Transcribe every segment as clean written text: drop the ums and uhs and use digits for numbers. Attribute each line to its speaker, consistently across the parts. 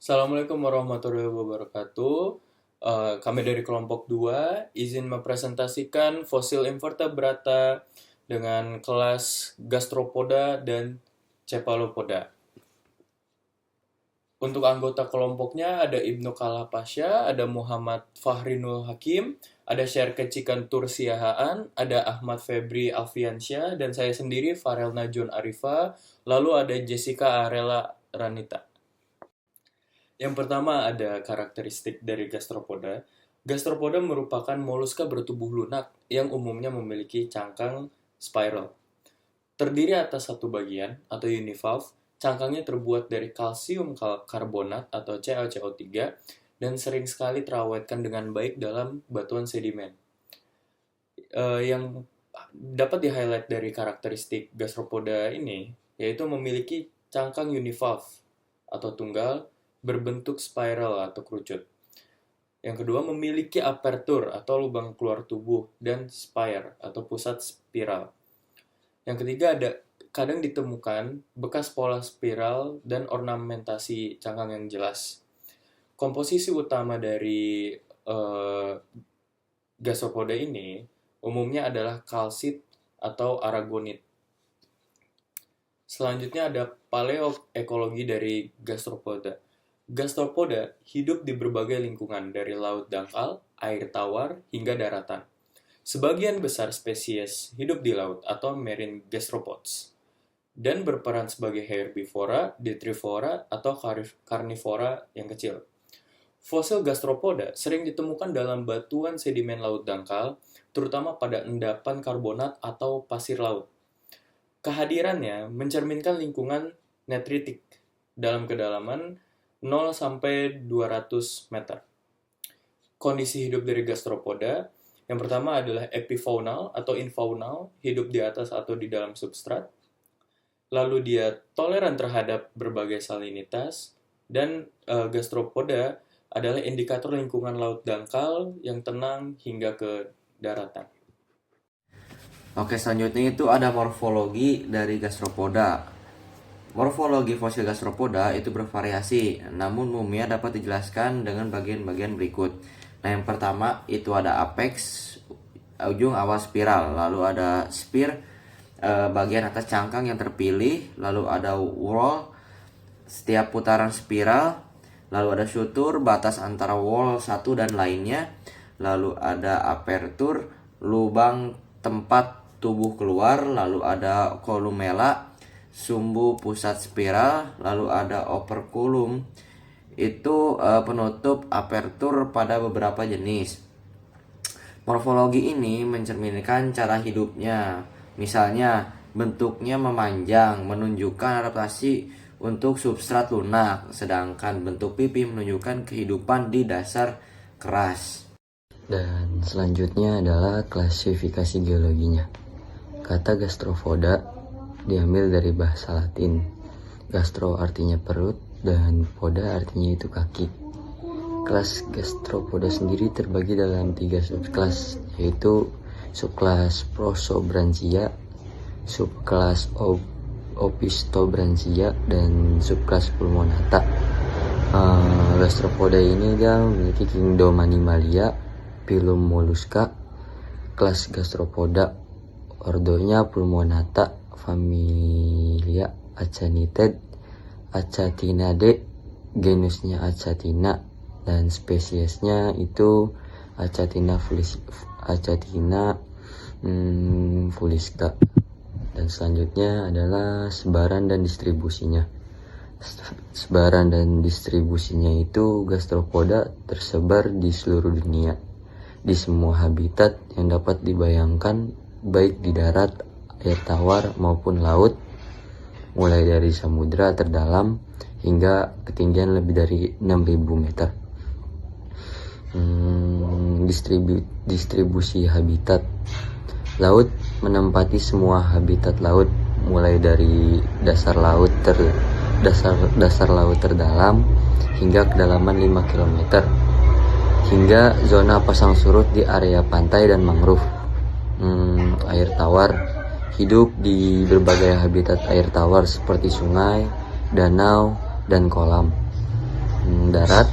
Speaker 1: Assalamualaikum warahmatullahi wabarakatuh. Kami dari kelompok 2 izin mempresentasikan fosil invertebrata dengan kelas Gastropoda dan Cephalopoda. Untuk anggota kelompoknya ada Ibnu Kalapasya, ada Muhammad Fahrinul Hakim, ada Syarke Cikantur Siahaan, ada Ahmad Febri Alfiansyah, dan saya sendiri Farel Najun Arifa, lalu ada Jessica Arela Ranita. Yang pertama ada karakteristik dari gastropoda. Gastropoda merupakan moluska bertubuh lunak yang umumnya memiliki cangkang spiral. Terdiri atas satu bagian atau univalve, cangkangnya terbuat dari kalsium karbonat atau CaCO3 dan sering sekali terawetkan dengan baik dalam batuan sedimen. Yang dapat di-highlight dari karakteristik gastropoda ini yaitu memiliki cangkang univalve atau tunggal berbentuk spiral atau kerucut. Yang kedua, memiliki apertur atau lubang keluar tubuh dan spire atau pusat spiral. Yang ketiga, kadang ditemukan bekas pola spiral dan ornamentasi cangkang yang jelas. Komposisi utama dari gastropoda ini umumnya adalah kalsit atau aragonit. Selanjutnya ada paleoekologi dari gastropoda. Gastropoda hidup di berbagai lingkungan, dari laut dangkal, air tawar, hingga daratan. Sebagian besar spesies hidup di laut atau marine gastropods, dan berperan sebagai herbivora, detrivora, atau karnivora yang kecil. Fosil gastropoda sering ditemukan dalam batuan sedimen laut dangkal, terutama pada endapan karbonat atau pasir laut. Kehadirannya mencerminkan lingkungan netritik dalam kedalaman 0-200 meter. Kondisi hidup dari gastropoda yang pertama adalah epifaunal atau infaunal, hidup di atas atau di dalam substrat. Lalu dia toleran terhadap berbagai salinitas, dan gastropoda adalah indikator lingkungan laut dangkal yang tenang hingga ke daratan.
Speaker 2: Oke, selanjutnya itu ada morfologi dari gastropoda. Morfologi fosil gastropoda itu bervariasi, namun umumnya dapat dijelaskan dengan bagian-bagian berikut. Nah, yang pertama itu ada apex, ujung awal spiral, lalu ada spire, bagian atas cangkang yang terpilih, lalu ada whorl, setiap putaran spiral, lalu ada sutur, batas antara whorl satu dan lainnya, lalu ada apertur, lubang tempat tubuh keluar, lalu ada columella, sumbu pusat spiral, lalu ada operculum, itu penutup apertur pada beberapa jenis. Morfologi ini mencerminkan cara hidupnya. Misalnya, bentuknya memanjang, menunjukkan adaptasi untuk substrat lunak, sedangkan bentuk pipi menunjukkan kehidupan di dasar keras.
Speaker 3: Dan selanjutnya adalah klasifikasi geologinya. Kata gastropoda diambil dari bahasa Latin. Gastro artinya perut dan poda artinya itu kaki. Kelas gastropoda sendiri terbagi dalam 3 subkelas, yaitu subkelas Prosobranchia, subkelas Opistobranchia, dan subkelas Pulmonata. Gastropoda ini dia memiliki kingdom Animalia, phylum Mollusca, kelas gastropoda, ordonya Pulmonata, familia Achatinae, genusnya Achatina, dan spesiesnya itu Achatina fulisca. Dan selanjutnya adalah sebaran dan distribusinya. Sebaran dan distribusinya itu gastropoda tersebar di seluruh dunia, di semua habitat yang dapat dibayangkan, baik di darat, air tawar maupun laut, mulai dari samudra terdalam hingga ketinggian lebih dari 6.000 meter. Distribusi habitat. Laut menempati semua habitat laut, mulai dari dasar laut terdalam hingga kedalaman 5 km, hingga zona pasang surut di area pantai dan mangrove. Air tawar hidup di berbagai habitat air tawar seperti sungai, danau, dan kolam. darat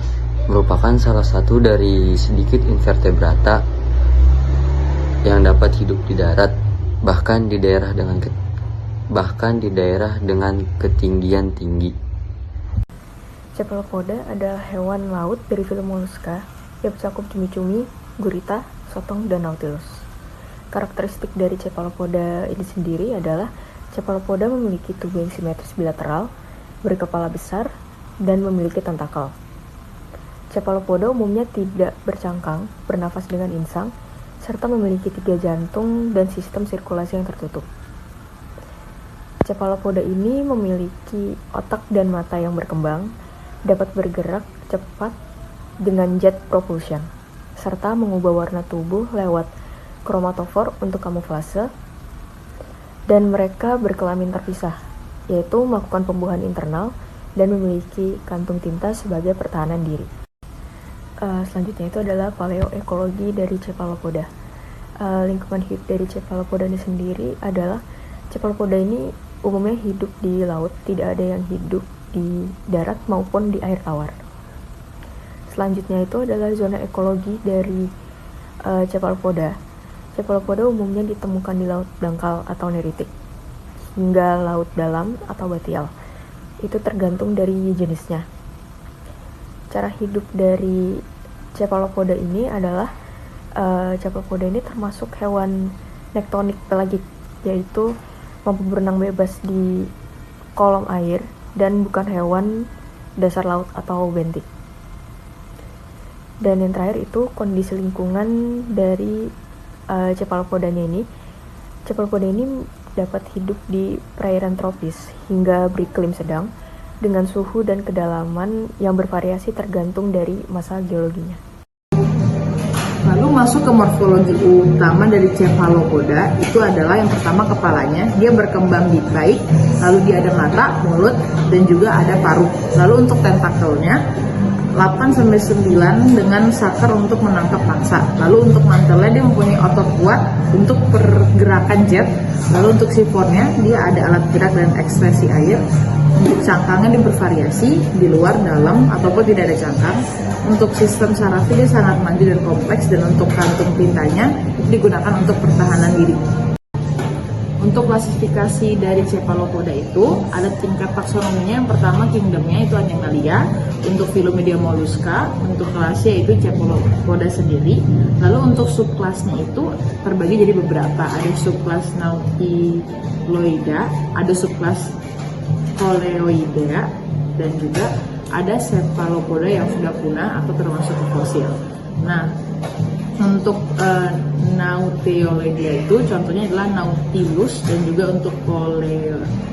Speaker 3: merupakan salah satu dari sedikit invertebrata yang dapat hidup di darat, bahkan di daerah dengan ketinggian tinggi.
Speaker 4: Cephalopoda adalah hewan laut dari filum Mollusca yang mencakup cumi-cumi, gurita, sotong, dan nautilus. Karakteristik dari cephalopoda ini sendiri adalah cephalopoda memiliki tubuh yang simetris bilateral, berkepala besar, dan memiliki tentakel. Cephalopoda umumnya tidak bercangkang, bernafas dengan insang, serta memiliki 3 jantung dan sistem sirkulasi yang tertutup. Cephalopoda ini memiliki otak dan mata yang berkembang, dapat bergerak cepat dengan jet propulsion, serta mengubah warna tubuh lewat kromatofor untuk kamuflase, dan mereka berkelamin terpisah, yaitu melakukan pembuahan internal dan memiliki kantung tinta sebagai pertahanan diri. Selanjutnya itu adalah paleoekologi dari cephalopoda. Lingkungan hidup dari cephalopoda ini sendiri adalah cephalopoda ini umumnya hidup di laut, tidak ada yang hidup di darat maupun di air tawar. Selanjutnya itu adalah zona ekologi dari cephalopoda. Cephalopoda umumnya ditemukan di laut dangkal atau neritik, hingga laut dalam atau batial. Itu tergantung dari jenisnya. Cara hidup dari cephalopoda ini adalah cephalopoda ini termasuk hewan nektonik pelagik, yaitu mampu berenang bebas di kolom air dan bukan hewan dasar laut atau bentik. Dan yang terakhir itu kondisi lingkungan dari cephalopodanya ini. Cephalopoda ini dapat hidup di perairan tropis hingga beriklim sedang dengan suhu dan kedalaman yang bervariasi tergantung dari masa geologinya.
Speaker 5: Lalu masuk ke morfologi utama dari cephalopoda, itu adalah yang pertama kepalanya, dia berkembang di baik, lalu dia ada mata, mulut, dan juga ada paruh. Lalu untuk tentakelnya 8-9 dengan sakar untuk menangkap pangsa. Lalu untuk mantelnya dia mempunyai otot kuat untuk pergerakan jet. Lalu untuk sifonnya dia ada alat gerak dan ekspresi air. Untuk cangkangnya dia bervariasi di luar, dalam, ataupun tidak ada cangkang. Untuk sistem sarafnya dia sangat maju dan kompleks, dan untuk kantung tintanya digunakan untuk pertahanan diri. Untuk klasifikasi dari cephalopoda itu ada tingkat taksonominya. Yang pertama kingdomnya itu Animalia, untuk filumnya dia Mollusca, untuk kelasnya itu cephalopoda sendiri. Lalu untuk subkelasnya itu terbagi jadi beberapa. Ada subkelas Nautiloida, ada subkelas Coleoidea, dan juga ada cephalopoda yang sudah punah atau termasuk fosil. Nah, untuk Nautiloidea itu contohnya adalah Nautilus, dan juga untuk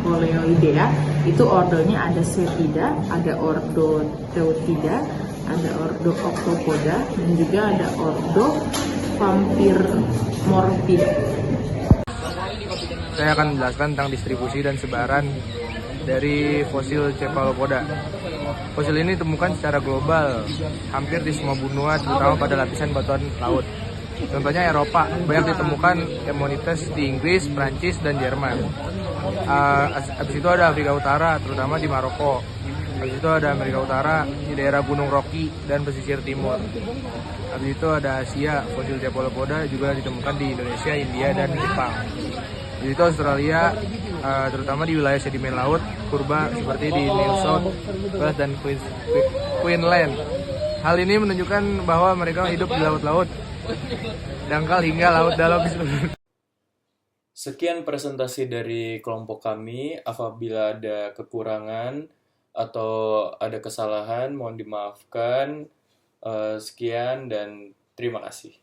Speaker 5: Coleoidea itu ordonya ada Cetida, ada ordo Teutida, ada ordo Octopoda, dan juga ada ordo Vampiromorphida.
Speaker 6: Saya akan menjelaskan tentang distribusi dan sebaran dari fosil cephalopoda. Fosil ini ditemukan secara global, hampir di semua benua, terutama pada lapisan batuan laut. Contohnya Eropa, banyak ditemukan Ammonites di Inggris, Prancis, dan Jerman. Habis itu ada Afrika Utara, terutama di Maroko. Habis itu ada Amerika Utara, di daerah Gunung Rocky dan pesisir timur. Habis itu ada Asia, fosil cephalopoda juga ditemukan di Indonesia, India, dan Jepang. Habis itu Australia, terutama di wilayah sedimen laut purba seperti di New South Wales dan Queensland. Hal ini menunjukkan bahwa mereka hidup di laut-laut dangkal hingga laut dalam.
Speaker 1: Sekian presentasi dari kelompok kami. Apabila ada kekurangan atau ada kesalahan, mohon dimaafkan. Sekian dan terima kasih.